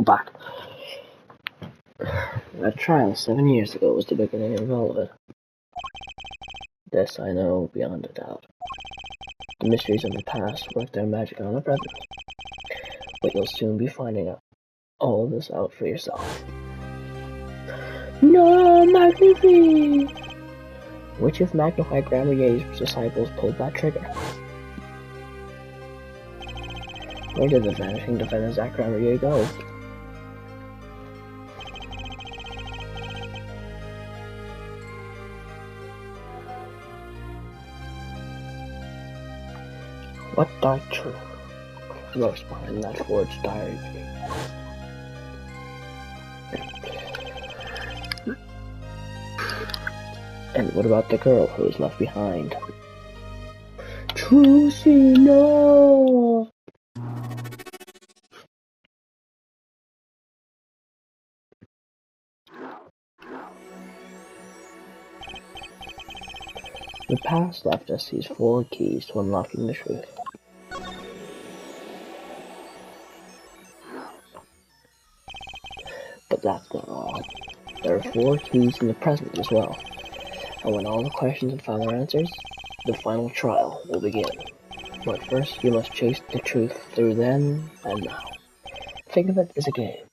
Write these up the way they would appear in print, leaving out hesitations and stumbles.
back. That trial 7 years ago was the beginning of all of it. This I know beyond a doubt. The mysteries of the past work their magic on the present. But you'll soon be finding out all of this out for yourself. No, Magnifi! Which of Magnify Grammar-Ye's disciples pulled that trigger? Where did the vanishing defendant Zach Grammar-Ye go? What dark truth lurks behind that forged diary? And what about the girl who was left behind? Trucy, no! The past left us these 4 keys to unlocking the truth. But that's not all. There are 4 keys in the present as well. And when all the questions have found their answers, the final trial will begin. But first, you must chase the truth through then and now. Think of it as a game.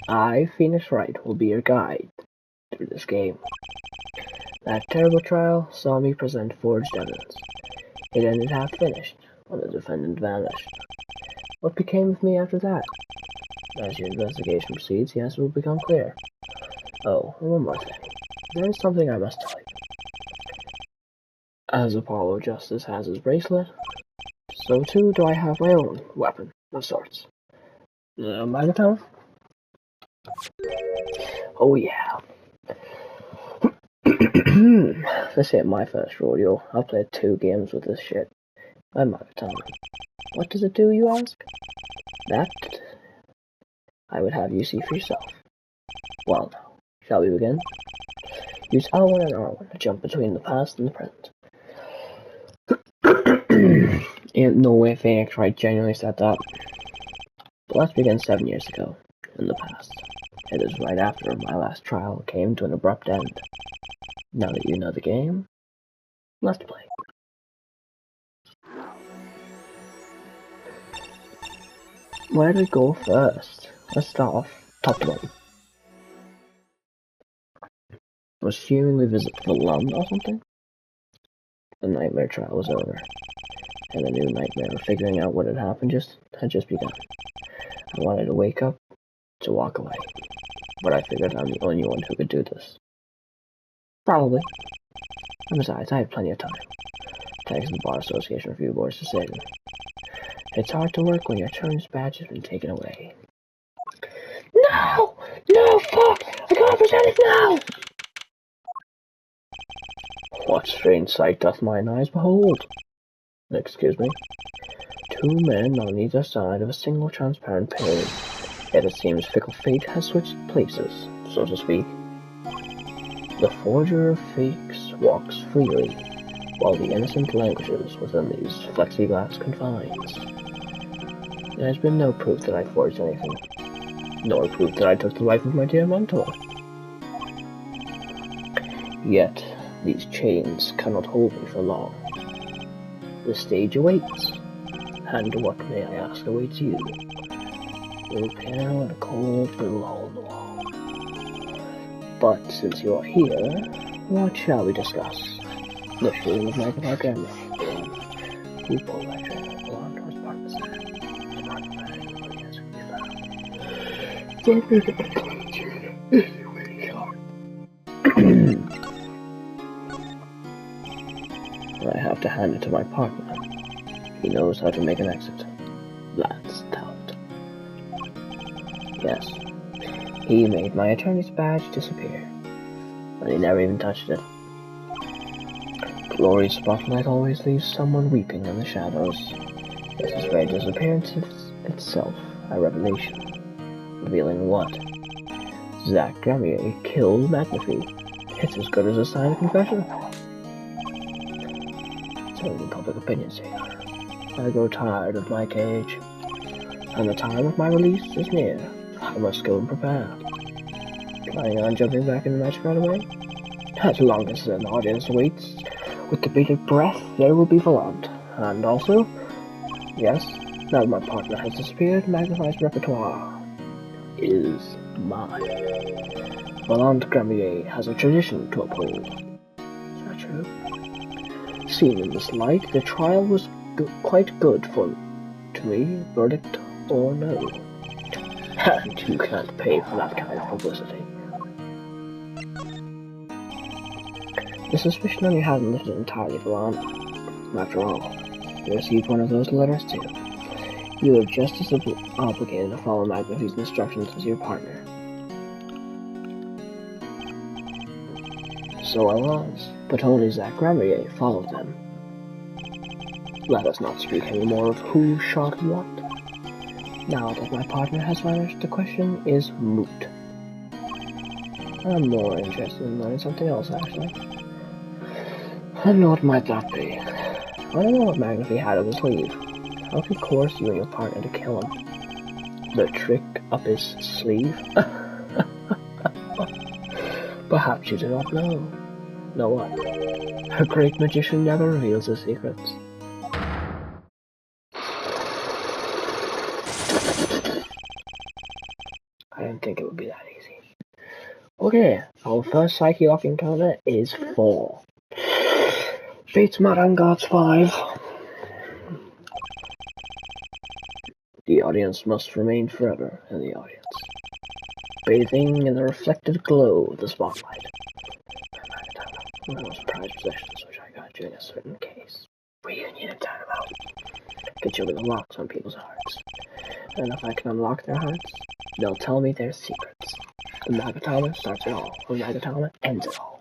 I, Phoenix Wright, will be your guide through this game. That terrible trial saw me present forged evidence. It ended half finished when the defendant vanished. What became of me after that? As your investigation proceeds, the answer will become clear. Oh, and one more thing. There is something I must tell you. As Apollo Justice has his bracelet, so too do I have my own weapon of sorts. The microphone? Oh yeah. This ain't my first rodeo. I've played 2 games with this shit. My microphone. What does it do, you ask? That I would have you see for yourself. Well now, shall we begin? Use L1 and R1 to jump between the past and the present. Ain't no way Phoenix Wright genuinely set that. But let's begin 7 years ago, in the past. It is right after my last trial came to an abrupt end. Now that you know the game, let's play. Where do we go first? Let's start off top to bottom. Assuming we visit the Lund or something? The nightmare trial was over, and the new nightmare of figuring out what had happened had just begun. I wanted to wake up, to walk away, but I figured I'm the only one who could do this. Probably. And besides, I had plenty of time. Thanks to the Bar Association Review Board's decision. It's hard to work when your attorney's badge has been taken away. No! No, fuck! I can't present it now! What strange sight doth mine eyes behold? Excuse me. 2 men on either side of a single transparent pane. Yet it seems fickle fate has switched places, so to speak. The forger of fakes walks freely, while the innocent languishes within these plexiglass confines. There has been no proof that I forged anything, nor proof that I took the life of my dear mentor. Yet, these chains cannot hold me for long. The stage awaits, and what, may I ask, awaits you? A little piano and a cold little hole in the wall. But since you are here, what shall we discuss? The shooting of Magnify Grammar. Who pulled that trigger? Belonged towards part of the set. Part of the matter, but yes, we found. Something that I told you. Anyway, I have to hand it to my partner. He knows how to make an exit. Lance Talent. Yes. He made my attorney's badge disappear. And he never even touched it. Glory's spotlight always leaves someone weeping in the shadows. This very disappearance is itself a revelation. Revealing what? Zach Grammar-Ye killed Magnify. It's as good as a sign of confession. certain public opinions here. I grow tired of my cage, and the time of my release is near. I must go and prepare. Planning on jumping back in the match right away? As long as an audience waits with the bated breath, there will be Volant. And also, yes, now that my partner has disappeared, Magnify's repertoire is mine. Volant Gramier has a tradition to uphold. Is that true? Seen in this light, the trial was quite good to me, verdict or no. And you can't pay for that kind of publicity. The suspicion on you hasn't lifted entirely, Volant. After all, you received one of those letters too. You are just as obligated to follow Magnify's instructions as your partner. So I was, but only Zack Gramier followed them. Let us not speak any more of who shot what. Now that my partner has vanished, the question is moot. I'm more interested in learning something else, actually. And what might that be? I don't know what Magnify had up his sleeve. How could he coerce you and your partner to kill him? The trick up his sleeve? Perhaps you do not know. Know what? A great magician never reveals his secrets. I didn't think it would be that easy. Okay, our first Psyche Lock encounter is 4. Fates Madame Gods 5. The audience must remain forever in the audience, bathing in the reflected glow of the spotlight. One of those prized possessions which I got during a certain case. Reunion in Dynamo. Get you with the locks on people's hearts. And if I can unlock their hearts, they'll tell me their secrets. The Magatama starts it all. The Magatama ends it all.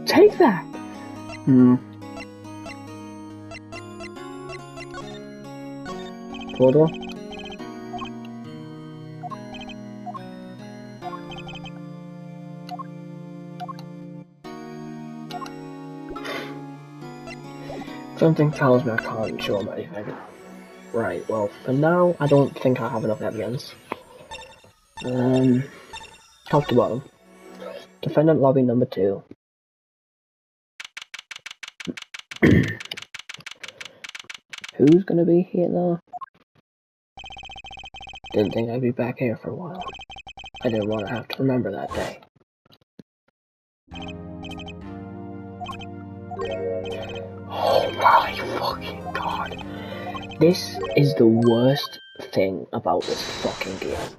Take that! Hold on. Something tells me I can't show my effect. Right, well, for now, I don't think I have enough evidence. Top to bottom. Defendant lobby number 2. Who's gonna be here now? Didn't think I'd be back here for a while. I didn't want to have to remember that day. Oh my fucking god. This is the worst thing about this fucking game.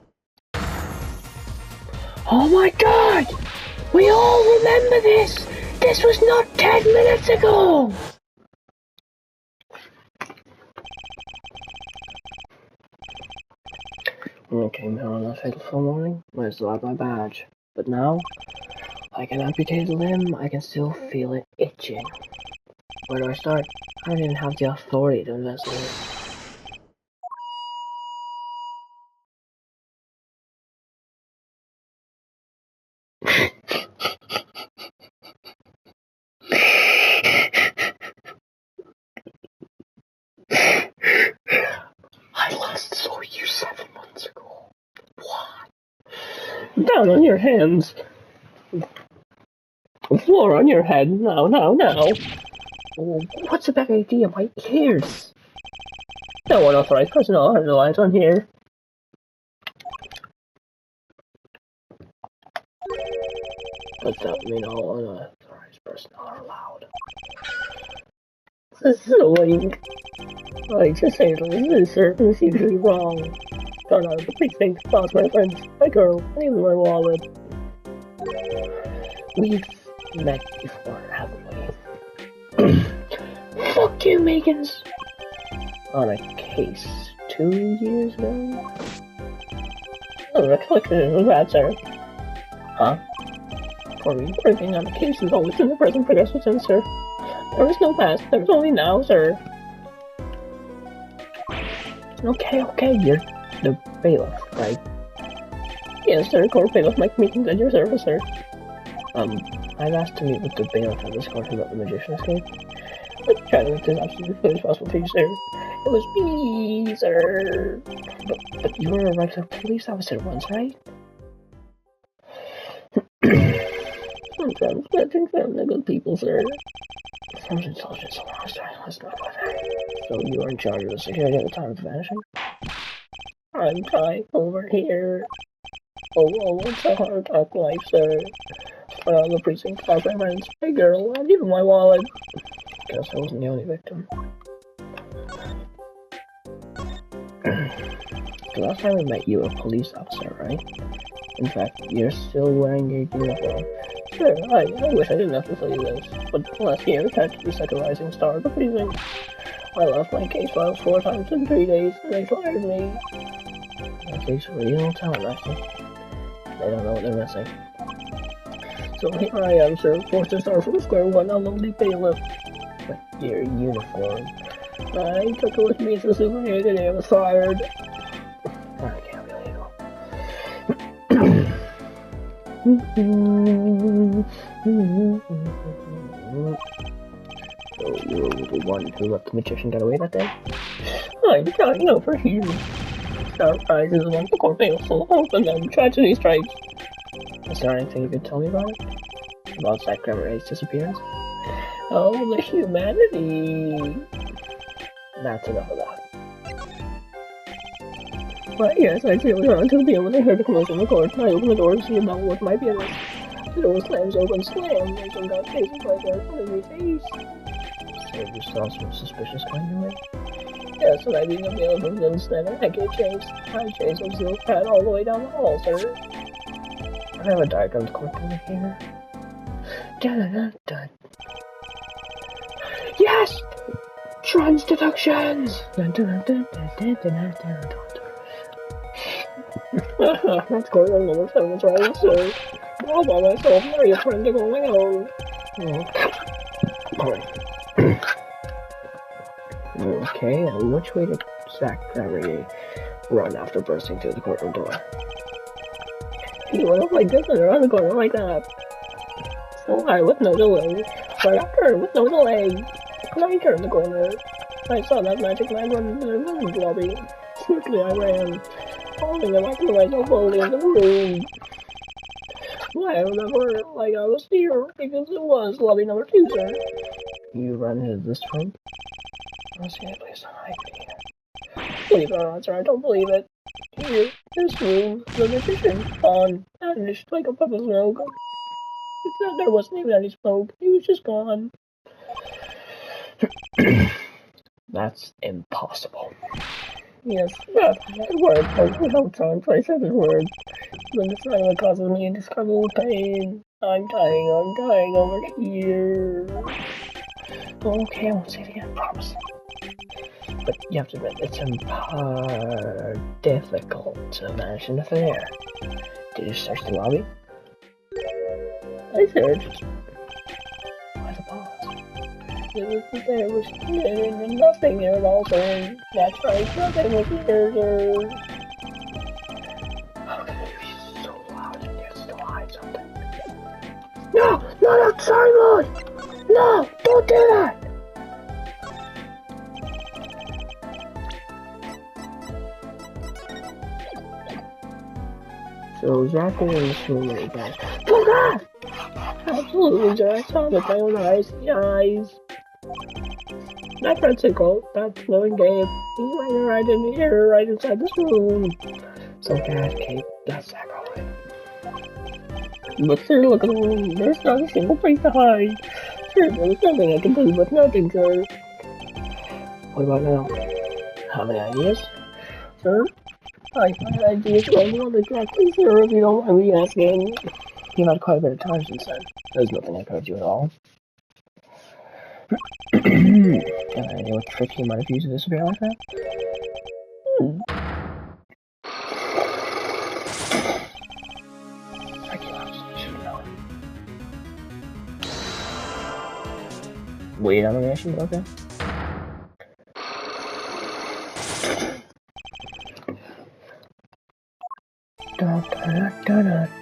Oh my god! We all remember this! This was not 10 minutes ago! When I came here on that fateful morning, I still had my badge. But now, like an amputated limb, I can still feel it itching. Where do I start? I don't even have the authority to investigate. I last saw you 7 months ago. What? Down on your hands. Floor on your head. Now. Oh, what's a bad idea? My ears. No unauthorized personnel has relied on here. Does that mean all unauthorized personnel are allowed? This is annoying. Like, to say the least, this is usually wrong. Gone out of the precinct, lost my friends, my girl, and even my wallet. We've met before, haven't we? Fuck you, Megans! On a case 2 years ago? Oh, recollection of that, sir. Huh? For me, working on a case is always in the present progressive sense, sir. There is no past, there is only now, sir. Okay, you're the bailiff, right? Yes, sir, court bailiff Mike Meekins at your service, sir. I've asked to meet with the bailiff at this court about the magician's cave. Let's try to make this absolutely clear as possible to you, sir. It was me, sir. But you were a regular police officer once, right? Sometimes catching from the good people, sir. Some intelligence along the story. Let's not go there. So you were in charge of the security at the time of the vanishing? I'm trying over here. Oh, it's a hard talk life, sir. The precinct car my friends. Hey girl, I'll give you my wallet. Guess I wasn't the only victim. The last time we met, you were a police officer, right? In fact, you're still wearing your uniform. Sure, I wish I didn't have to tell you this, but last year it had to be such a rising star of the precinct. I lost my case files 4 times in 3 days, and they fired me. That case for you don't tell them, actually. They don't know what they're missing. So here I am, sir, forced to start from square one, a lonely bailiff. But your uniform. I took it with me as a souvenir the day I was fired. I can't be illegal. So you were the one who let the magician get away that day? I'm trying over here. Surprise is once the court bailiff full of hope and then tragedy strikes. Is there anything you could tell me about it? About Zach Gramaray's disappearance? Oh, the humanity! That's enough of that. But yes, I feel on to be able to hear the commotion in the court. I open the door to see about what might be in it. The door slams open, slam, and some guy faces right there in front of me face. So you saw some suspicious kind of way? Yes, and I being a bailiff of instead, I get chased. I chase a silk pad all the way down the hall, sir. I have a diagram to click over here. Dun-dun-dun-dun. Yes! Trans deductions! That's courtroom number 7 is right, sir. All by myself, now you're trying to go my own. Okay, and which way did Zach Gramarye run after bursting through the courtroom door? He went up like this and around the corner like that. So I with no delay. Right after, with no delay. When I turned the corner, I saw that magic man run into the women's lobby. Quickly I ran, falling and wiping myself slowly into the room. I remember like I was here because it was lobby number 2, sir. You ran into this room? I don't see any place to hide here. Believe it or not, sir, I don't believe it. Here, this room, the magician, gone, vanished like a puff of smoke. Except there wasn't even any smoke, he was just gone. That's impossible. Yes, that's that word, folks, without time, twice every word. When the silence causes me indescribable pain. I'm dying over here. Okay, I won't say it again, I promise. But you have to admit, it's difficult to manage in the thin air. Did you search the lobby? I searched. Why the pause? There was nothing there at all, sir. That's right, nothing was there, sir. How can it be so loud and yet still hide something? No! Not Simon! No! Don't do that! So Zach was in this room and he goes, "Fuck off!" Absolutely, sir. I saw with my own eyes. The eyes. That Fredsicle, that glowing Gabe, he's right in here, right inside this room. So bad, Kate. That's Zach, alright. But sir, look at the room. There's not a single place to hide. Sure, there's nothing I can do, but nothing, sir. What about now? Have any ideas? Sir? I find ideas going on exactly, sir, if you don't mind me asking. You've had quite a bit of time since then. There's nothing I could do at all. Have any idea what trick you might have used to disappear like that? Wait on the reaction, okay. Da da da da da.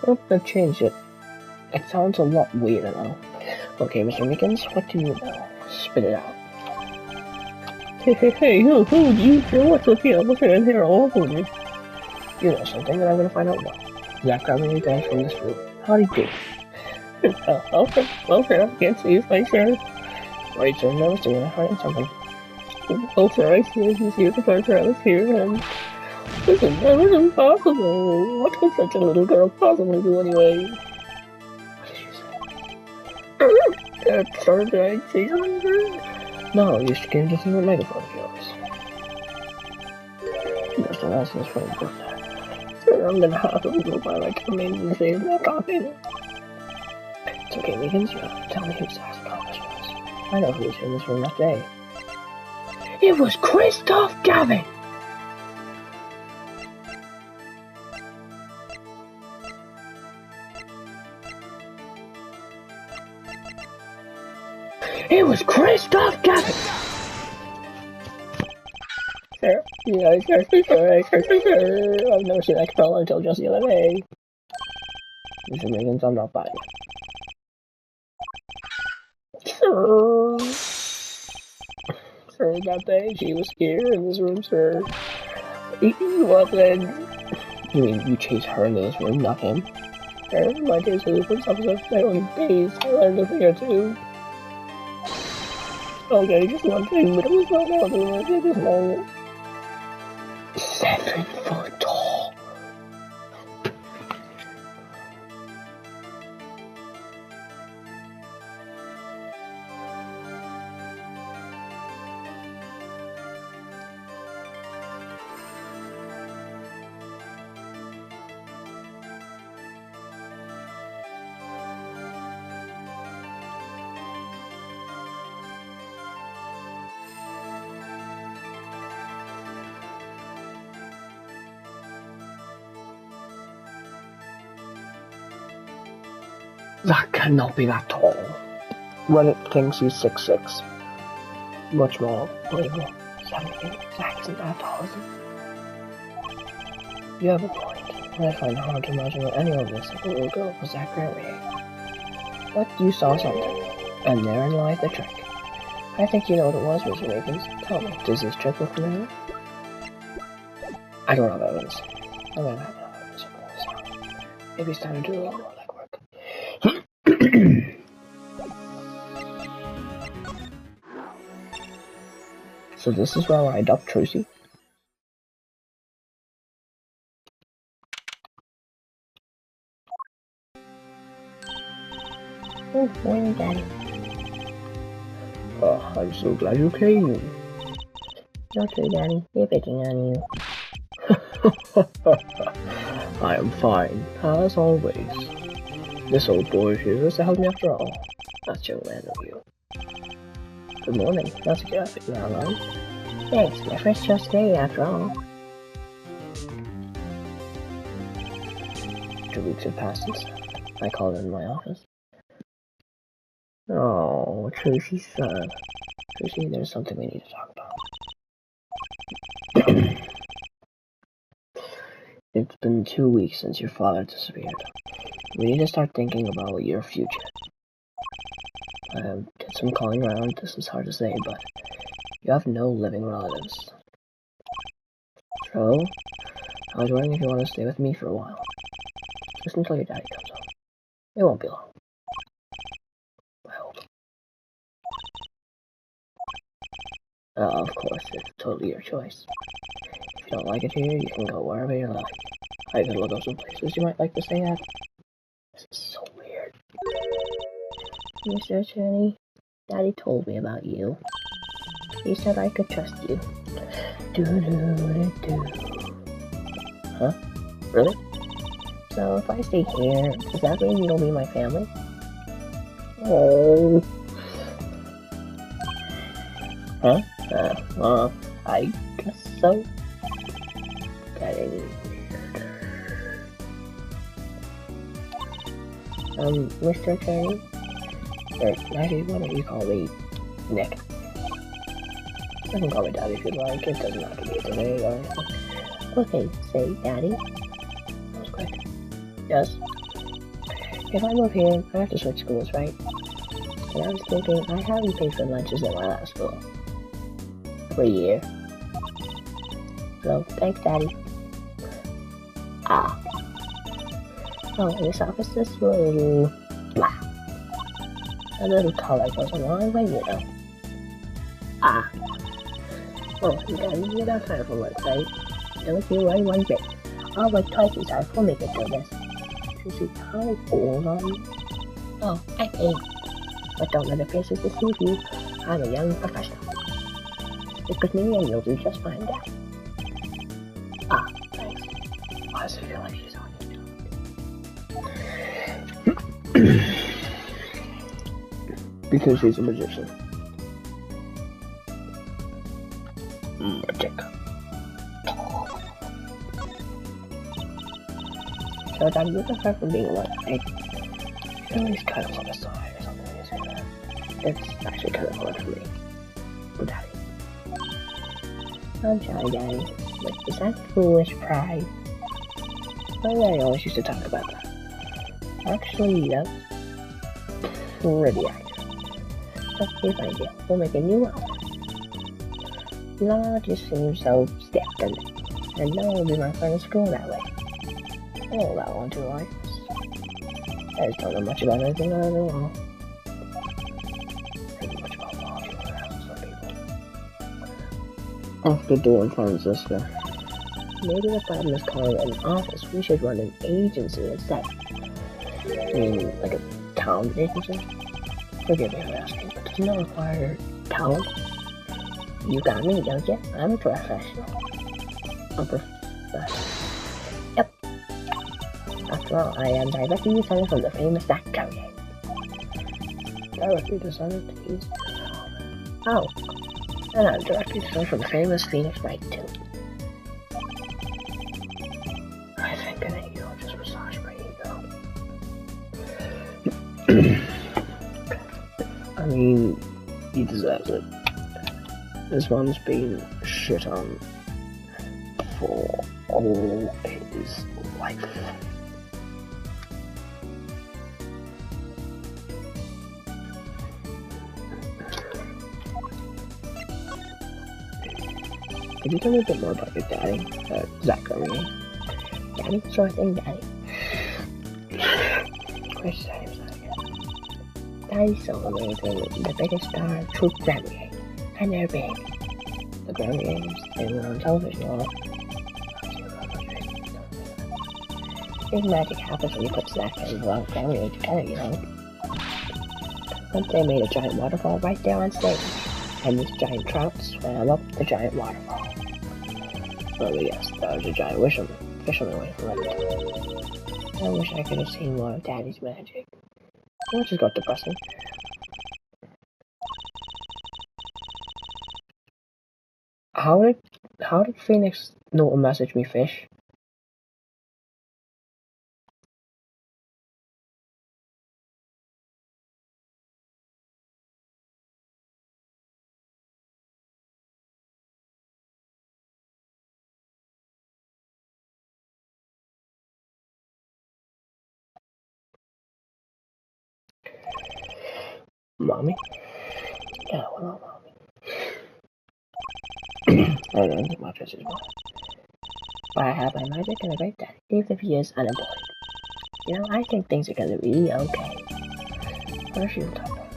Oh, I've changed it. It sounds a lot weirder now. Okay, Mr. Mickens, what do you know? Spit it out. Hey, who do you feel what's up here? What's in here all over me? You know something, and I'm gonna find out what. Zach grabbing you guys from this room. How'd he do? Okay, I can't see his face, sir. Wait, sir, never seen it. I heard something. Oh, sir, I see it. You see the first I was here, and... Listen, that was impossible. What could such a little girl possibly do anyway? What did you say? Started to say something? No, you should get into the megaphone of yours. Just don't ask this for a birthday. Sir, I'm gonna have to go by like a maiden say I'm not talking. It's okay, Meekins, you have to tell me whose last promise was. I know who was in this room that day. It was Christoph Gavin! It was Christoph Gavin! Sir, sir. I've never seen that fella until just the other day. Mr. Meekins, I'm not buying it. Sir, that day she was here in this room, sir. What then? You mean you chased her into this room, not him? Sir, my days of the first episode, my only days, I learned a thing or two. Okay, just one thing, but it was not out of this moment. 7 foot tall. That cannot be that tall. Reddit thinks he's 6'6". Much more believable. 7 feet. Zach isn't that tall, is he? You have a point, and I find it hard to imagine that anyone this like a little girl was that great. But you saw something, and therein lies the trick. I think you know what it was, Mr. Ravens. Tell me, does this trick look familiar? I don't have evidence. I'm gonna have evidence of this now. Maybe it's time to do a lot more legwork. So this is where I adopt Trucy. Oh, morning, Daddy. Oh, I'm so glad you came. Not true, Daddy. We're picking on you. I am fine, as always. This old boy here is to help me after all. That's young man of you. Good morning. That's a good outfit now, man. Thanks, my first show today after all. 2 weeks have passed since I called in my office. Oh, Tracy's son. Tracy, there's something we need to talk about. It's been 2 weeks since your father disappeared. We need to start thinking about your future. I did some calling around. This is hard to say, but you have no living relatives. So, I was wondering if you want to stay with me for a while. Just until your daddy comes home. It won't be long. I hope. Of course, it's totally your choice. If you don't like it here, you can go wherever you like. I could look up some places you might like to stay at. This is so weird. Mr. Attorney, Daddy told me about you. He said I could trust you. Huh? Really? So if I stay here, does that mean you'll be my family? Oh. Huh? I guess so. Getting weird. Mr. Attorney? Or, Daddy, why don't you call me Nick? You can call me Daddy if you'd like. It doesn't have to be today or anything. Okay, say, Daddy. That was quick. Yes. If I move here, I have to switch schools, right? And I was thinking, I haven't paid for lunches at my last school. For a year. So, thanks, Daddy. Ah. Oh, and this office is a little blah. A little color goes a long way, you know. Ah. Oh, Daddy, you're not time for lunch, right? Don't you worry one bit. I'll work twice as hard for make it do this. You see how old are you? Oh, I'm 8. But don't let the faces deceive you. I'm a young professional. Stick with me and you'll do just fine, Dad. Ah, thanks. Why does it feel like she's on you? Because she's a magician. Magic. So, Dad, you prefer from being what? Like, you're always kind of on the side or something. It's actually kind of hard for me. Daddy. I'm sorry, Daddy, but is that foolish pride? My daddy always used to talk about that. Actually, that's pretty accurate. So, here's my idea. We'll make a new album. Lana just seems so stiff, doesn't it? And no one will be my friend at school that way. Oh, that one too, right? I just don't know much about anything at all. Much about law, some people. Off the door in Francisco. Maybe the problem is calling it an office. We should run an agency instead. I mean, like a talent agency? Forgive me for asking, but doesn't that require talent? You got me, don't you? I'm a professional. A professional. Yep. After all, I am directly descended from the famous Zach Carrier. Directly descended? Oh. And I'm directly descended from the famous Phoenix Wright, too. I think an ego just massaged my ego. I mean, he deserves it. This one's been shit on for all his life. Could you tell me a bit more about your daddy, Zach Carrier? Daddy? Sure thing, Daddy. Where's Daddy's Zach? Daddy's so amazing, the biggest star, Troop Carrier. And they're big. The Grammys, they were on television a lot. Big magic happens when you put Zach and the Grammy together, you know. Once they made a giant waterfall right there on stage, and this giant trout swam up the giant waterfall. Oh yes, that was a giant fisherman wave from it. I wish I could have seen more of Daddy's magic. It just got depressing. How did Phoenix know to message me, Fish? Mommy? Yeah, what about Mommy? I don't know much as well. But I have my magic and a great daddy, even if he is unemployed. You know, I think things are gonna be okay. What is she talking about?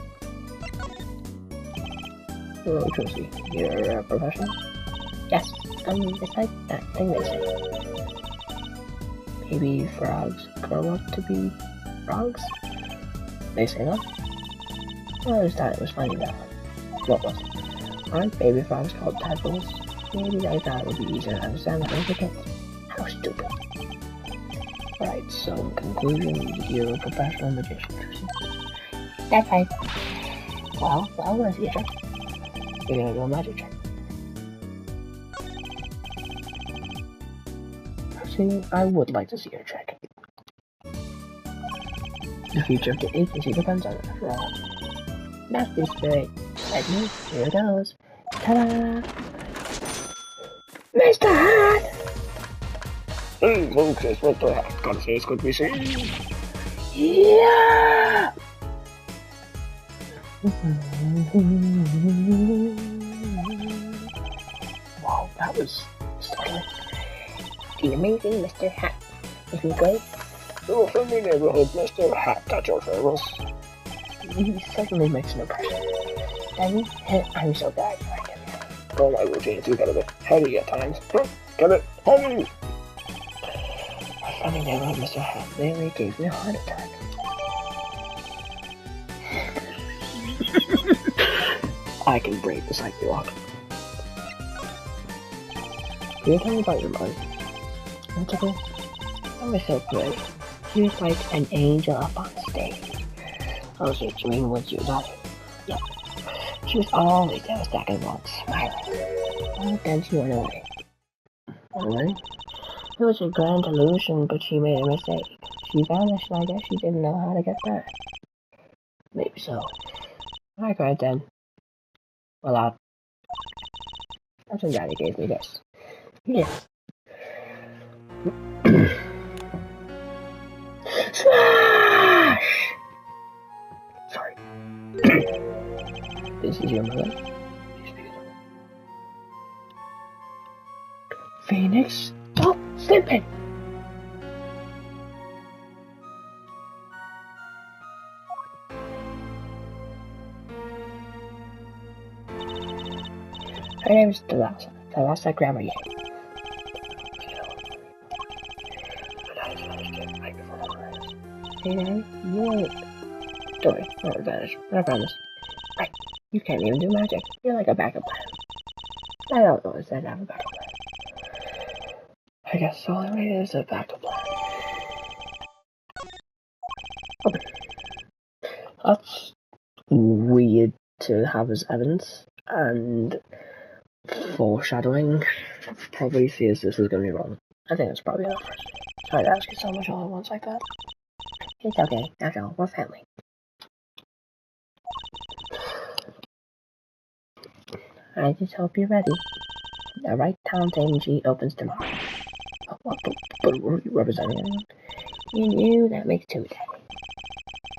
Hello, Josie. You're a professional? Yes, it's like that thing they say. Baby frogs grow up to be frogs? They say that? I always thought it was funny though. What was it? Aren't baby frogs called tadpoles? Maybe they thought it would be easier to understand than for kids. How stupid. Right, so in conclusion, you're a professional magician, Josie. That's right. Well, let's see a trick. You're gonna do a magic trick. See, I would like to see your trick. The future of the agency depends on it, after all. That's the spirit. Let me, here it goes. Ta-da! Mr. Hat! Hey, Lucas, what the heck? Gotta say it's good to be seen. Yeah! Wow, that was stunning. The amazing Mr. Hat. Isn't he great? Your friendly neighborhood, Mr. Hat, at your service. He certainly makes an impression. Danny, I'm so glad you like him. Oh, my routines do get a bit heavy at times. Get it? Heavy! My friendly neighborhood, Mr. Hat, really gave me a heart attack. I can break the psyche lock. Can you tell me about your mother? That's okay. I was so good. She was like an angel up on stage. I was your dream was your daughter. Yep. She was always there a second long, smiling. And then she went away. Away? It was a grand illusion, but she made a mistake. She vanished, and I guess she didn't know how to get back. Maybe so. I cried then. Well, that's when Daddy gave me this. Yes. Smash! Sorry. This is your mother. She's beautiful. Phoenix, stop sleeping! Her name is Thalassa Grammar Yang. Hey, Daddy, you ain't... Don't worry, I won't vanish. I promise. Right, you can't even do magic. You're like a backup plan. I don't know if I have a backup plan. I guess all I need is a backup plan. Okay. That's weird to have as evidence, and foreshadowing probably says this is going to be wrong. I think that's probably enough. Sorry to ask you so much all at once like that. It's okay, after all, we're family. I just hope you're ready. The right Talent AMG opens tomorrow. Oh, but were you representing anyone? You, that makes two, Daddy.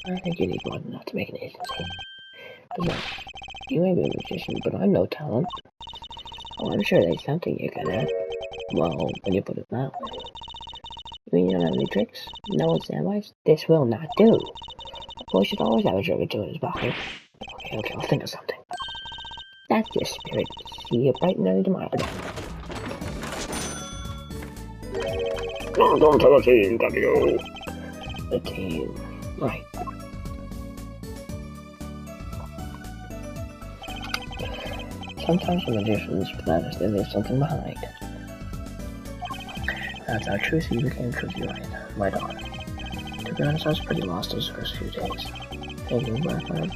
I think you need more than enough to make an agency. Besides, you may be a magician, but I'm no talent. Oh, I'm sure there's something you're good at. Well, when you put it that way. You mean you don't have any tricks? No sandwiches? This will not do. A boy should always have a trick or two in his pocket. Okay, I'll think of something. That's your spirit. See you bright and early tomorrow. Welcome to the team, W. The team. Right. Sometimes when magicians vanish, they leave something behind. That's how Trucy became Trucy Right, my daughter. To be honest, I was pretty lost those first few days. Thinking back on it,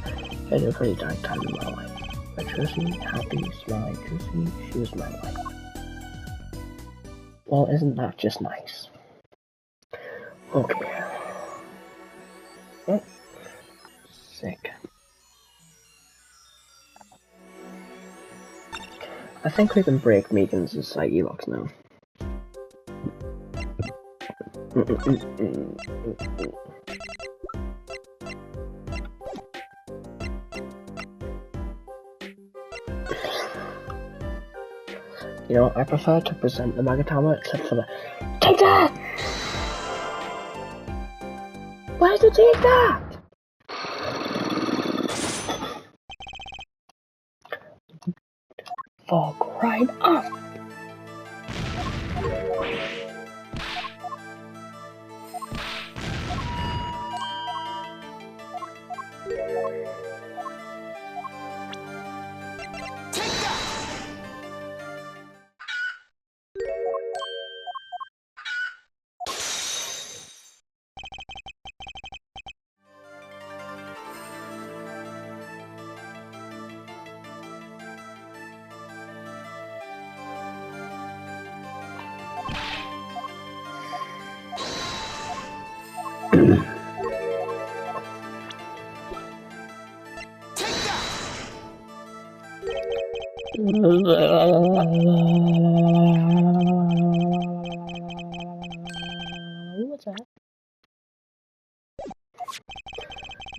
it was a pretty dark time in my life. But Trucy, happy, smiling Trucy, she was my life. Well, isn't that just nice? Okay. Oh. Sick. I think we can break Megan's psyche locks now. You know, I prefer to present the Magatama except for the take that! Where's the take that? For crying out!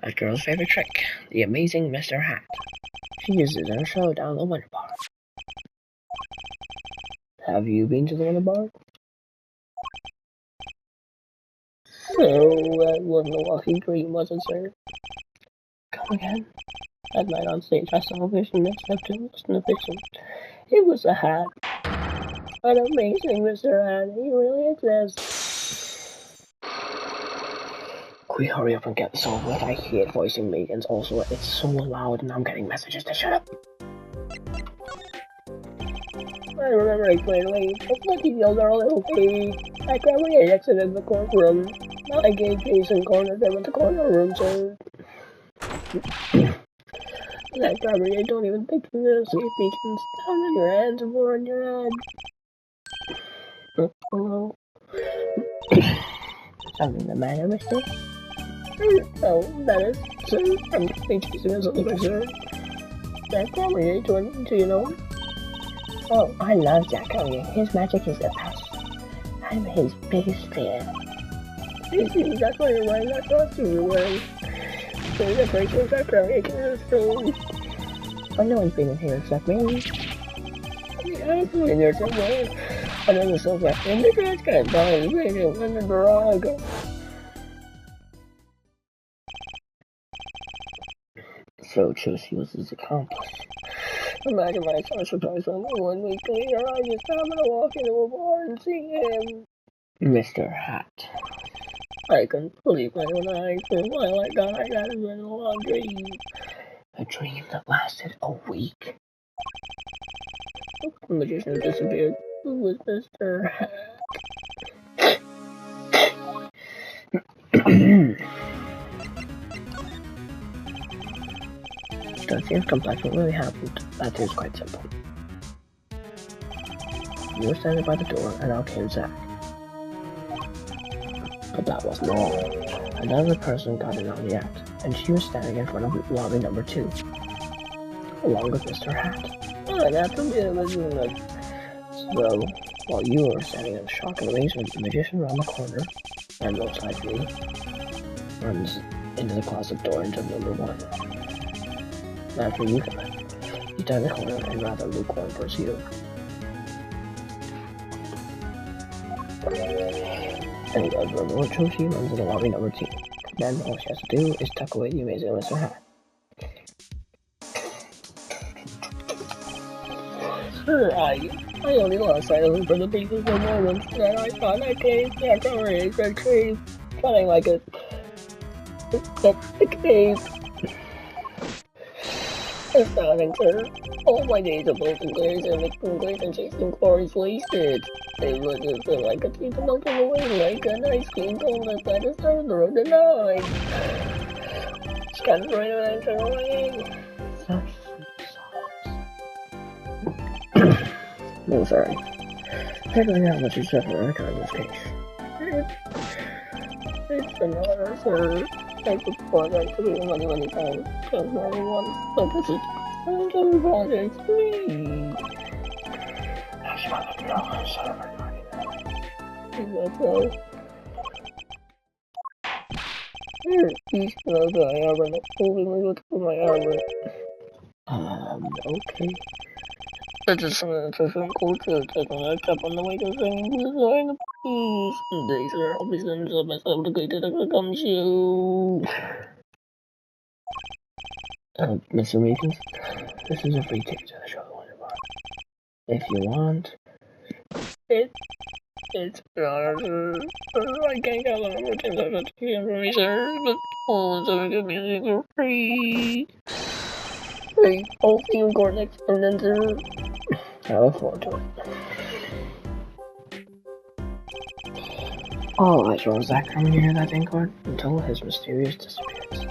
That girl's favorite trick, the amazing Mr. Hat. She uses it in her show down the Wonder Bar. Have you been to the Wonder Bar? So, that wasn't a walking dream, was it, sir? Come again? That night on stage, I saw a vision that stepped in, wasn't a vision. It was a hat. An amazing Mr. Hat. He really exists. Can we hurry up and get this over with? I hate voicing meetings. Also, it's so loud and I'm getting messages to shut up. I remember it clearly. It's like he yelled our little baby. I probably exited the courtroom. I gave Jason cornered them in the corner room, sir. That Gabrielle, don't even think you're gonna see if you can stand on your hands and more on your head. Hello? Something the matter, mister? Oh, that is, sir. I'm chasing his older, sir. Jack Gabrielle, do you know him? Oh, I love Jack Gabrielle. His magic is the best. I'm his biggest fan. See, that's why you're wearing that costume you're wearing. So the place was Jack Gabrielle can understand. Oh, no one's been in here except me. Yeah, I'm in there somewhere. Under the sofa. And the trash can dying waiting in the garage. So Chelsea was his accomplice. Imagine my son surprised when 1 week later I just happened to walk into a bar and see him. Mr. Hat. I couldn't believe my own eyes. For a while I thought I got it in a long dream. A dream that lasted a week. The magician disappeared. Who was Mr. Hat? Don't seem complex what really happened. That is quite simple. You were standing by the door and out came Zack. But that wasn't all. Another person got in on the act, and she was standing in front of lobby number 2, along with Mr. Hat. Oh, that's a bit of a unit. So, while you were standing in shock and amazement, the magician around the corner, and most likely, runs into the closet door into number 1. After you come in, you turn the corner and rather lukewarm pursuit. And the little Choshi runs into lobby number 2. Then all she has to do is tuck away the amazing Mr. Hat. Sir, I only lost sight of him for the pieces of moments that I thought I came back already for trees. Feeling like a cave. Astounding, sir. All my days of bolting glares and mixing glares and chasing quarries wasted. It was just like a teeth melting away like an ice cream cone left by the side of the road tonight. Scattered right around and turn away. Such sweet songs. No, sorry. Technically not much is ever record in this case. It's an honor, sir. I could pour that to you many times. Because no one, but this is the project free. That's what the girl is celebrating. That's all. Here, each of the arbor, moving with my arbor. Okay. This is some culture taking a trip on the way to singing design the peace. These are all reasons of myself to go to the come show. Mr. Meekins, this is a free ticket to the show the Wonder Bar. If you want, it's an honor, sir. I can't count the number of times I've got to hear from me, sir, but all the good music for free. Hey, I'll see you in court next time, then, sir. I look forward to it. All eyes were on Zack coming near that in court until his mysterious disappearance.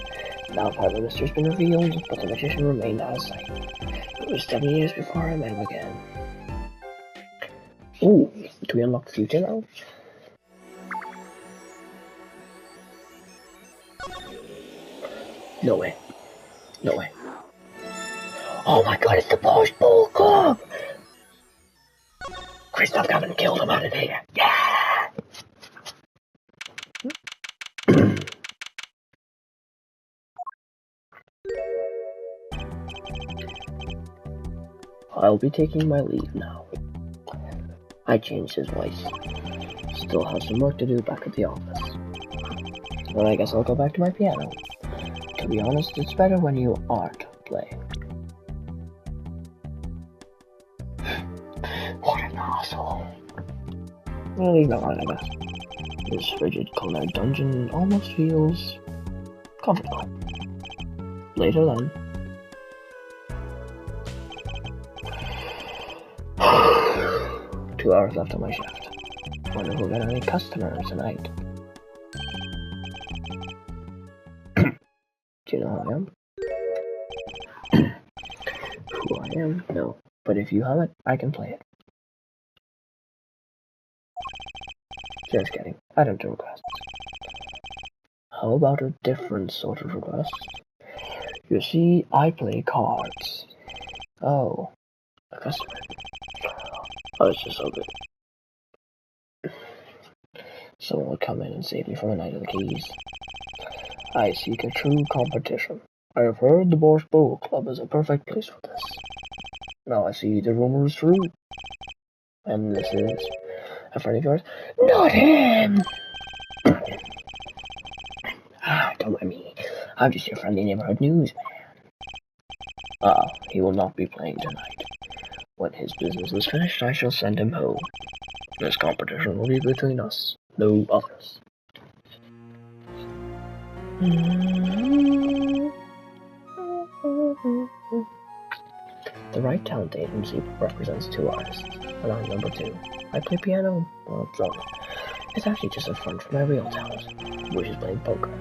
Now part of the mystery has been revealed, but the magician remained out of sight. It was 7 years before I met him again. Ooh, do we unlock the future now? No way. No way. Oh my god, it's the Posh Bull Club! Kristoff come and killed him out of here. Yeah! I'll be taking my leave now. I changed his voice. Still have some work to do back at the office. But I guess I'll go back to my piano. To be honest, it's better when you aren't playing. What an asshole. Well, he's not right, I guess. This frigid colored dungeon almost feels comfortable. Later then. 2 hours left on my shift. Wonder if we'll get any customers tonight. Do you know who I am? Who I am? No. But if you have it, I can play it. Just kidding. I don't do requests. How about a different sort of request? You see, I play cards. Oh. A customer. Oh, it's just so good. Someone would come in and save me from the Night of the Keys. I seek a true competition. I have heard the Borscht Bowl Club is a perfect place for this. Now I see the rumor is true. And this is a friend of yours. Not him! Don't mind me. I'm just your friendly neighborhood newsman. He will not be playing tonight. When his business is finished, I shall send him home. This competition will be between us, no others. The Right Talent Agency represents 2 artists, and I'm number 2. I play piano, well, so it's actually just a front for my real talent, which is playing poker.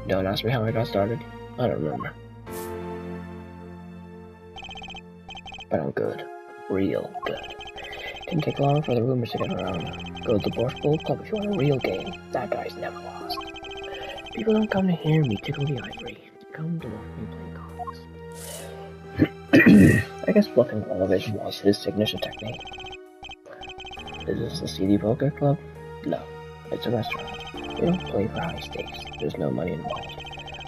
Don't ask me how I got started. I don't remember. But I'm good. Real good. Didn't take long for the rumors to get around. Go to the Borscht Bowl Club if you want a real game. That guy's never lost. People don't come to hear me tickle the ivory. They come to watch me play cards. I guess bluffing television was his signature technique. Is this a seedy poker club? No. It's a restaurant. We don't play for high stakes. There's no money involved.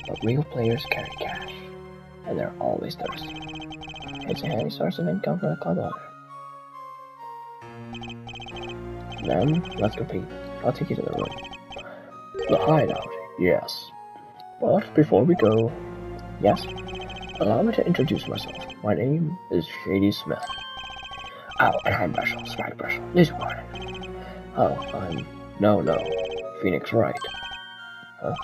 But real players carry cash. And they're always thirsty. It's a handy source of income for the club owner. Then, let's compete. I'll take you to the room. The hideout, yes. But before we go, yes, allow me to introduce myself. My name is Shady Smith. Oh, and I'm Russell, Spike Russell, Lizzie Warren. Oh, no, Phoenix Wright. Huh?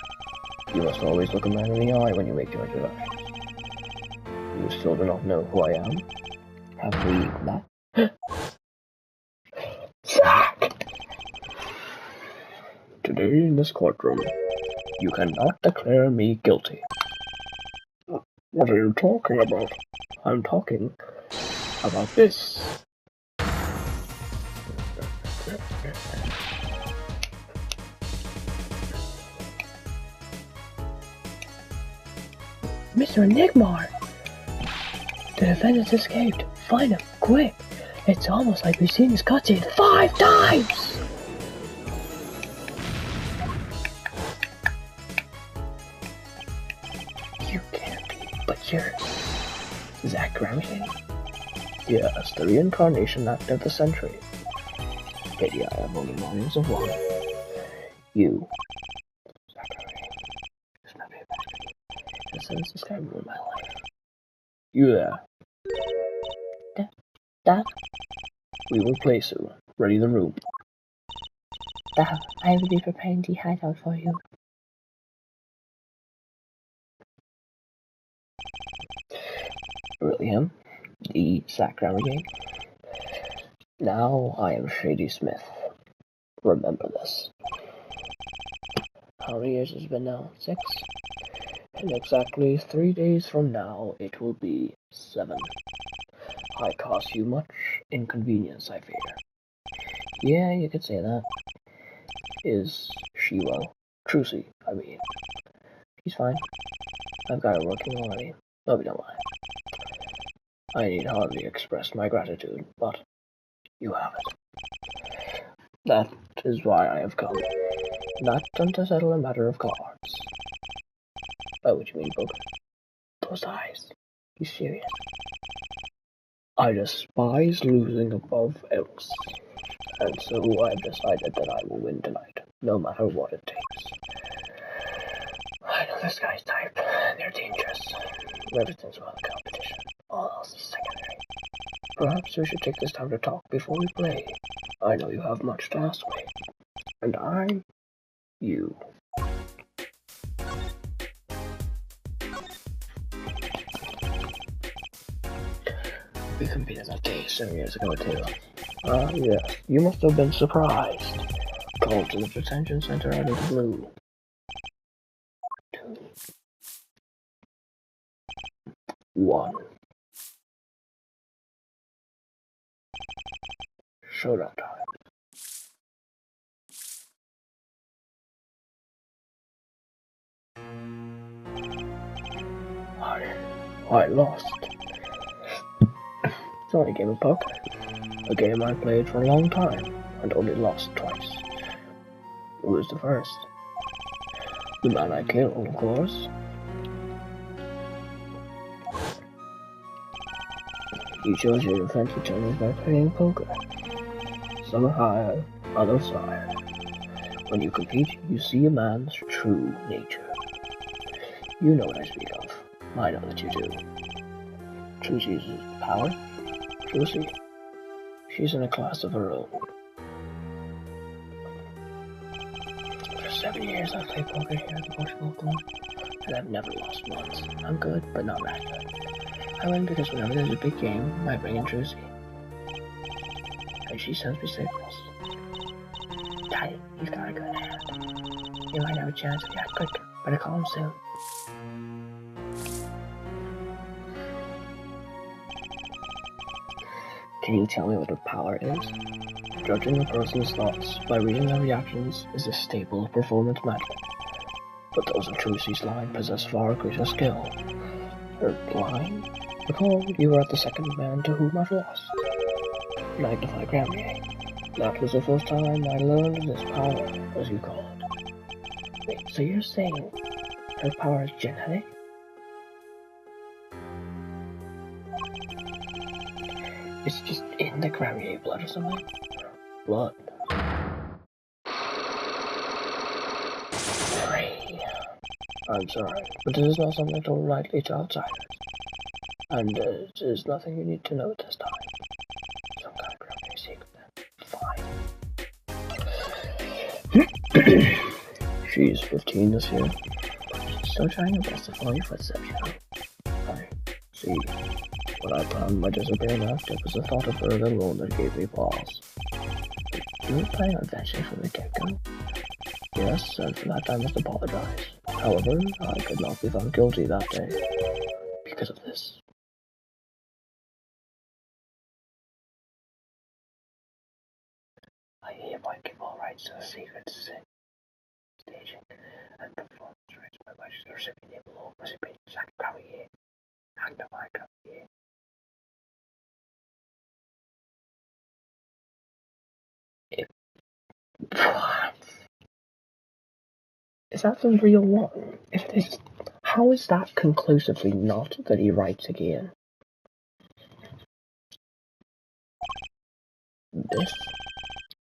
You must always look a man in the eye when you make your introductions. You still do not know who I am? Have we met? Zack! Today in this courtroom, you cannot declare me guilty. What are you talking about? I'm talking about this. Mr. Enigmar! The defendant's escaped. Find him, quick! It's almost like we've seen this cutscene 5 times! You can't be, but you're... Zack Gramsci? Yes, the reincarnation act of the century. Pity I have only millions of one. You. This is gonna ruin my life. You there? Dad? We will play soon. Ready the room. Dad, I will be preparing the hideout for you. Really him? The Zack Gramsci? Now I am Shady Smith. Remember this. How many years has it been now? 6? In exactly 3 days from now, it will be 7. I cause you much inconvenience, I fear. Yeah, you could say that. Is she well? Trucy, I mean. He's fine. I've got her working already. Hope you don't mind. I need hardly express my gratitude, but you have it. That is why I have come. Not to settle a matter of cards. By what you mean, Book? Those eyes. You serious? I despise losing above else. And so I've decided that I will win tonight, no matter what it takes. I know this guy's type. They're dangerous. Everything's about the competition. All else is secondary. Perhaps we should take this time to talk before we play. I know you have much to ask me. And I'm you. We competed that day 7 years ago too. Yes. You must have been surprised. Called to the detention center out of the blue. 2, 1. Showdown time. I lost. It's only a game of poker. A game I played for a long time, and only lost twice. Who was the first? The man I killed, of course. You chose your defensive channels by playing poker. Some are higher, others higher. When you compete, you see a man's true nature. You know what I speak of. I know that you do. Trucy uses power. Trucy. She's in a class of her own. For 7 years I've played poker here at the Portugal Club, and I've never lost once. I'm good, but not that good. I win because whenever there's a big game, I bring in Trucy. And she sends me signals. Daddy, you've got a good hand. You might have a chance if you act quick. Better call him soon. Can you tell me what a power is? Judging a person's thoughts by reading their reactions is a staple of performance magic. But those of Trucy's line possess far greater skill. Her line? Recall, you were the second man to whom I've lost. Magnify Gramier. That was the first time I learned this power, as you call it. Wait, so you're saying her power is genetic? It's just in the Gramier blood or something? Blood. I'm sorry, but this is not something told lightly to outsiders. And it is nothing you need to know at this time. Some kind of Gramier secret then. Fine. She's 15 this year. Still trying her best to follow your footsteps, you know. I see. When I planned my disappearing act, it was the thought of her alone that gave me pause. You were planning on vanishing from the get-go? Yes, and for that I must apologize. However, I could not be found guilty that day. Because of this. I hereby give all rights to the secret staging and performance rights by which the recipient name below recipient Jacques Gravier. Magnify Gravier. What? Is that the real one? If it is, how is that conclusively not that he writes again? This?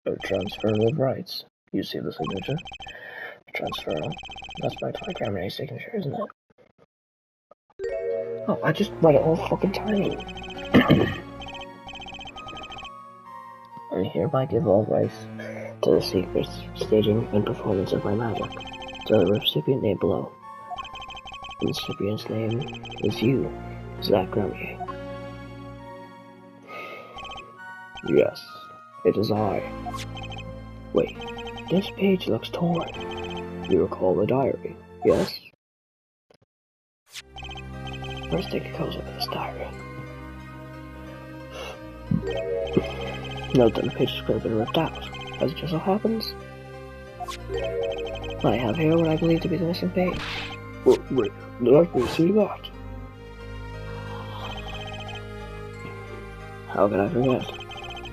A transfer of rights. You see the signature? Transfer. That's my Grammar signature, isn't it? Oh, I just read it all fucking time. I hereby give all rights to the secret staging and performance of my magic to the recipient name below. The recipient's name is you, Zach Gramier. Yes, it is I. Wait, this page looks torn. You recall the diary, yes? Let's take a closer look at this diary. Note that the page could have been ripped out, as it just so happens. I have here what I believe to be the missing page. Wait, let me see that. How can I forget?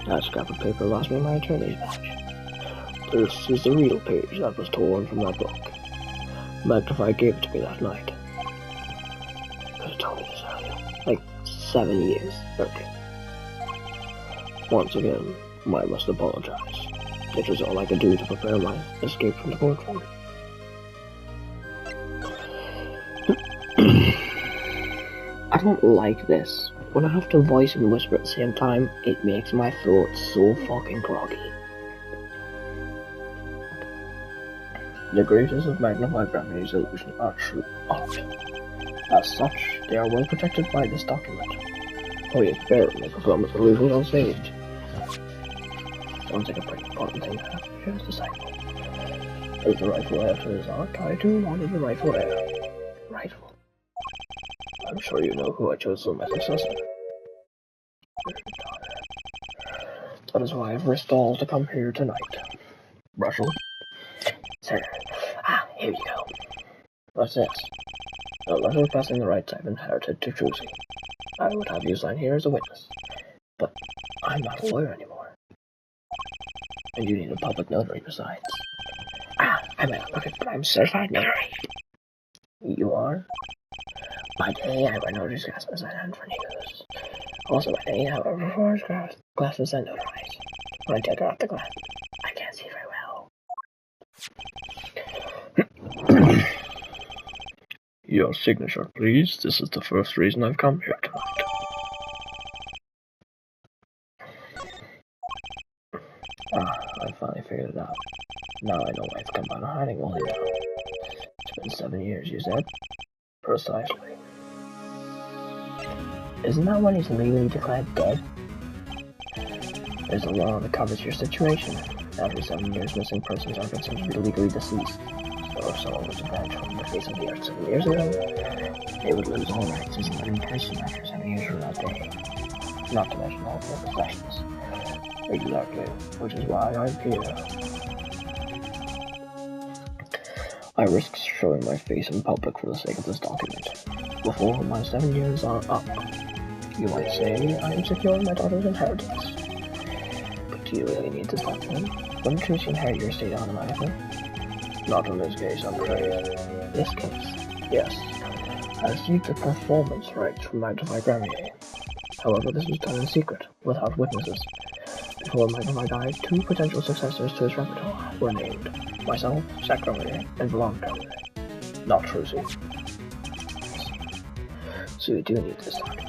That scrap of paper lost me my attorney's badge. This is the real page that was torn from that book. Magnify gave it to me that night. 7 years. Okay. Once again, I must apologize. It was all I could do to prepare my escape from the courtroom. I don't like this. When I have to voice and whisper at the same time, it makes my throat so fucking groggy. The greatest of magnified Brahmini's illusions are true art. As such, they are well protected by this document. Oh yes, barely performance illusions on stage. Sounds like a pretty important thing to have. Here's the cycle. As the rightful heir to this art, I too wanted the rightful heir. Rightful. I'm sure you know who I chose as my successor. That is why I've risked all to come here tonight. Russell? Sir. Ah, here you go. What's this? A letter passing the rights I've inherited to Trucy. I would have you sign here as a witness. But I'm not a lawyer anymore. And you need a public notary besides. Ah, I'm not looking, but I'm certified notary. You are? By day, I wear notary's glasses and hand for news. Also by day, however, for glasses and notarize. When I take off the glasses, I can't see very well. Your signature, please. This is the first reason I've come here tonight. Ah, I finally figured it out. Now I know why it's come out of hiding only now. It's been 7 years, you said? Precisely. Isn't that when he's legally declared dead? There's a law that covers your situation. After 7 years, missing persons are considered to be legally deceased. So if someone was vanished from the face of the earth 7 years ago, they would lose all rights as a living person after 7 years from that day. Not to mention all their possessions. Exactly, which is why I'm here. I risk showing my face in public for the sake of this document. Before my 7 years are up, you might say I am securing my daughter's inheritance. But do you really need this document? Wouldn't Trucy inherit your estate automatically? Not in this case, I'm afraid. This case? Yes. I received the performance rights from Magnified Gramier. However, this was done in secret, without witnesses. Before Magnified died, 2 potential successors to his repertoire were named. Myself, Zach Gramier, and Valon Gramier. Not Trucy. So you do need this document.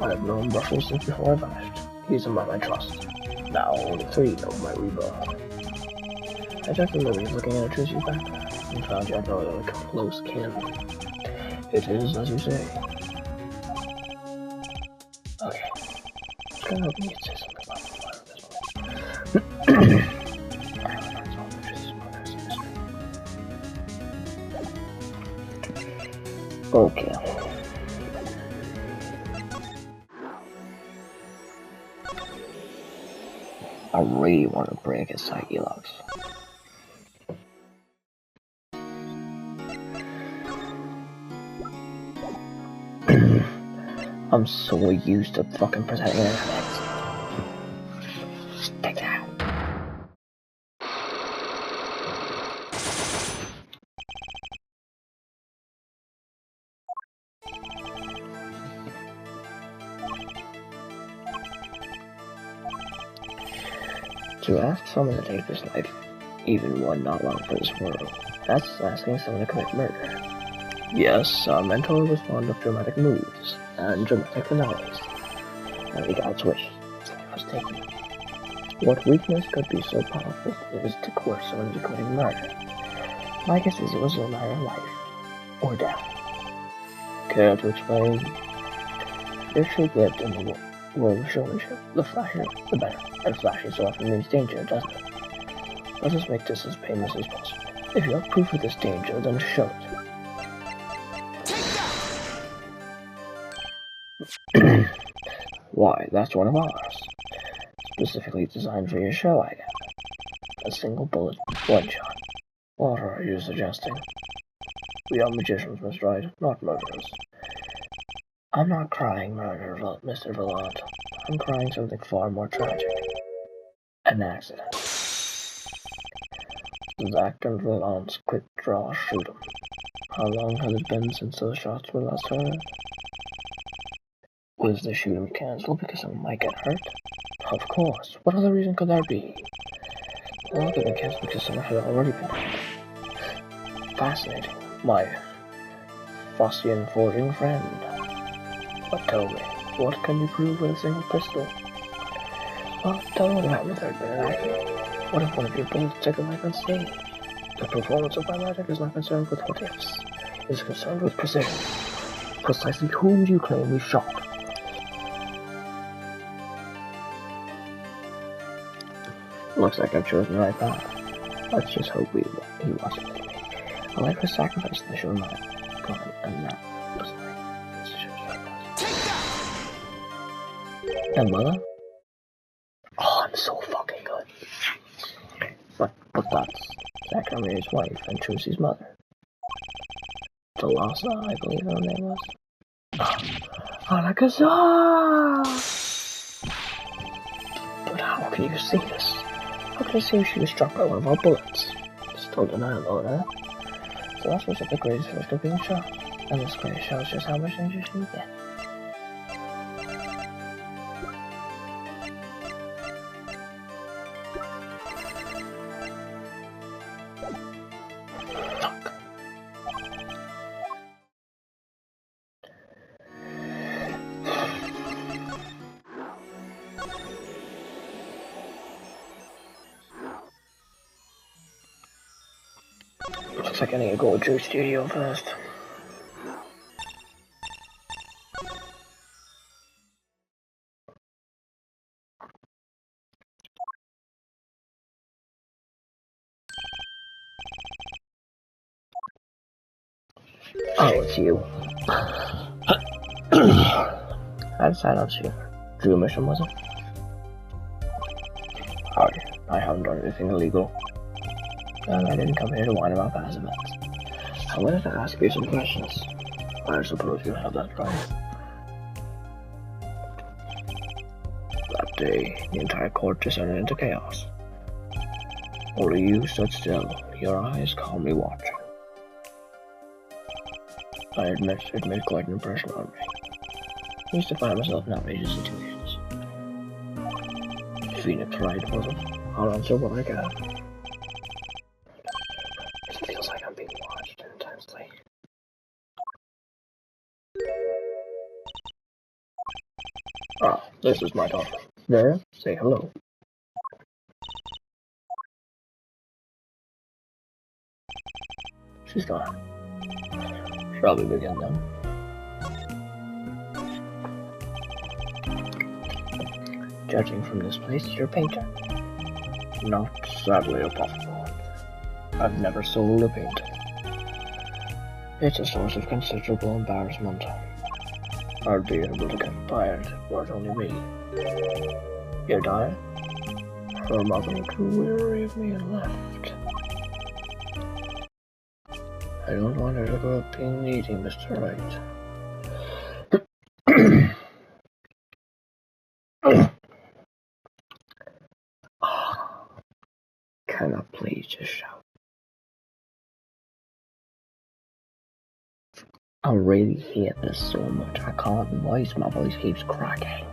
I have known Russell since before I vanished. He's a man I trust. Now only 3 know my rebirth. I checked the movies looking at Trucy's background and found you had no close kin. It is as you say. Okay. It's gonna help me say something about the fire this way. Okay. I really want to break his psyche locks. I'm so used to fucking protecting their heads. Take that. To ask someone to take this life, even one not long for this world, that's asking someone to commit murder. Yes, our mentor was fond of dramatic moves and dramatic finales, and the gods wish I was taken. What weakness could be so powerful as to coerce someone into committing murder? My guess is it was a matter of life or death. Care to explain? Their truth lived in the world of showmanship. The flashier, the better, and flashy so often means danger, doesn't it? Let us make this as painless as possible. If you have proof of this danger, then show it. Why, that's one of ours. Specifically designed for your show, I guess. A single bullet, one shot. What are you suggesting? We are magicians, Mr. Wright, not murderers. I'm not crying murder, Mr. Vallant. I'm crying something far more tragic. An accident. Zach and Vallant's quick draw shoot him. How long has it been since those shots were last heard? Was the shooting cancelled because someone might get hurt? Of course. What other reason could there be? Well, it could have been cancelled because someone had already been hurt. Fascinating. My Faustian forging friend. But tell me, what can you prove with a single pistol? Well, tell me what happened if there had been an accident. What if one of your bullets took a life unscathed? The performance of my magic is not concerned with what ifs. It is concerned with precision. Precisely whom do you claim we shot? Looks like I've chosen the right path. Let's just hope he wasn't with me. A life was sacrificed in the show night. And that was my decision. And mother? Oh, I'm so fucking good. But that's Zachary's wife and Trucy's mother. Thalassa, I believe her name was. Alakazam! But how can you see this? How can you see if she was struck by one of our bullets? Still denial, though, So that's what's at the greatest risk of being shot. And this clearly shows just how much danger she get. Looks like I need to go to studio first. Oh, it's you. I decided on you. Drew mission, was it? Howdy. I haven't done anything illegal. And I didn't come here to whine about past events. I wanted to ask you some questions. I suppose you have that right. That day, the entire court descended into chaos. Only you stood still, your eyes calmly watching. I admit it made quite an impression on me. I used to find myself in outrageous situations. Phoenix Wright, was it? I'll answer what I can. It feels like I'm being watched intensely. Ah, this is my daughter. There, say hello. She's gone. Shall we begin then? Judging from this place, you're a painter. Not sadly a profitable one. I've never sold a painting. It's a source of considerable embarrassment. I'd be able to get by it, were it only me. You're dying? Her mother grew weary of me and left. I don't want her to grow up being needy, Mr. Wright. Can I please just shout? I really hate this so much. I can't voice. My voice keeps cracking.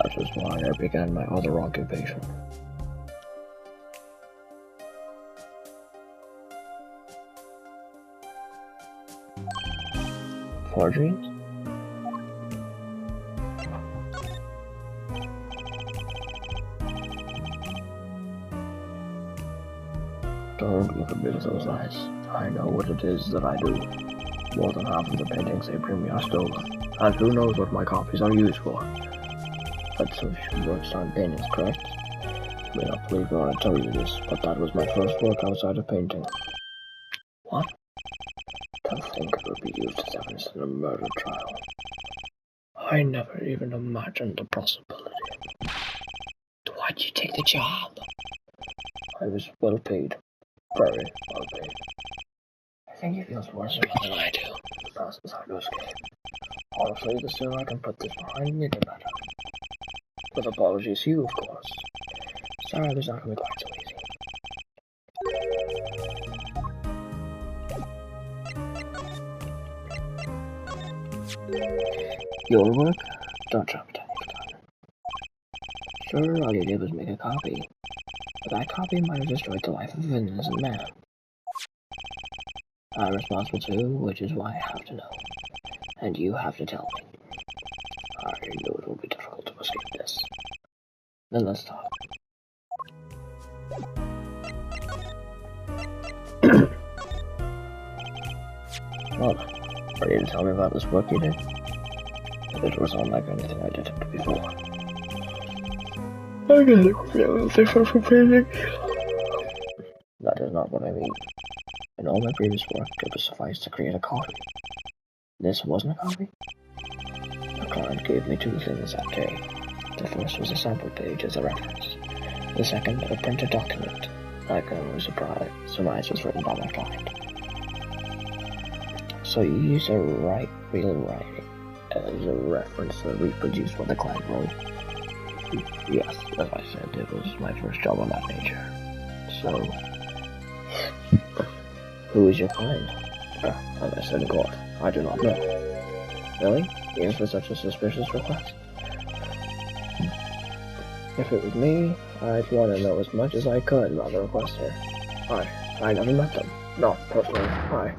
That is why I began my other occupation. Forgeries? Don't look at me with those eyes. I know what it is that I do. More than half of the paintings they bring me are stolen, and who knows what my copies are used for. But so you worked on paintings, correct? You may not believe me when I tell you this, but that was my first work outside of painting. What? To think it would be used as evidence in a murder trial. I never even imagined the possibility. Why'd you take the job? I was well paid. Very well paid. I think he feels worse about it than I do. The past is hard to escape. Honestly, the sooner I can put this behind me, the better. With apologies to you, of course. Sorry, there's not going to be quite so easy. Your work? Don't try to pretend you've forgotten. Sure, all you did was make a copy. But that copy might have destroyed the life of an innocent man. I'm responsible too, which is why I have to know. And you have to tell me. I know it will be difficult to escape this. Then let's talk. Well, ready to tell me about this work you did? It was unlike anything I did before. I guess it could be a little different from painting. That is not what I mean. In all my previous work, it would suffice to create a copy. This wasn't a copy. The client gave me two things that day. The first was a sample page as a reference. The second, a printed document. I can only surmise was written by my client. So you used a real writing as a reference to reproduce what the client wrote? Yes, as I said, it was my first job on that nature. So, who is your client? As I said in court, I do not know. Really? Even for such a suspicious request? If it was me, I'd want to know as much as I could about the requester. I never met them. Not personally.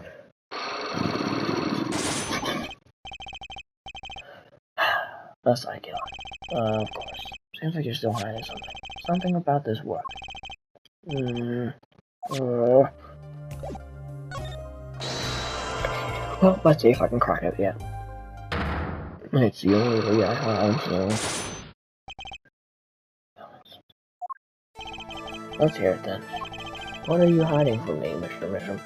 Thus I get on. Of course. Seems like you're still hiding something. Something about this work. Well, let's see if I can crack it yet. It's the only way I have, so... Let's hear it then. What are you hiding from me, Mr. Misham?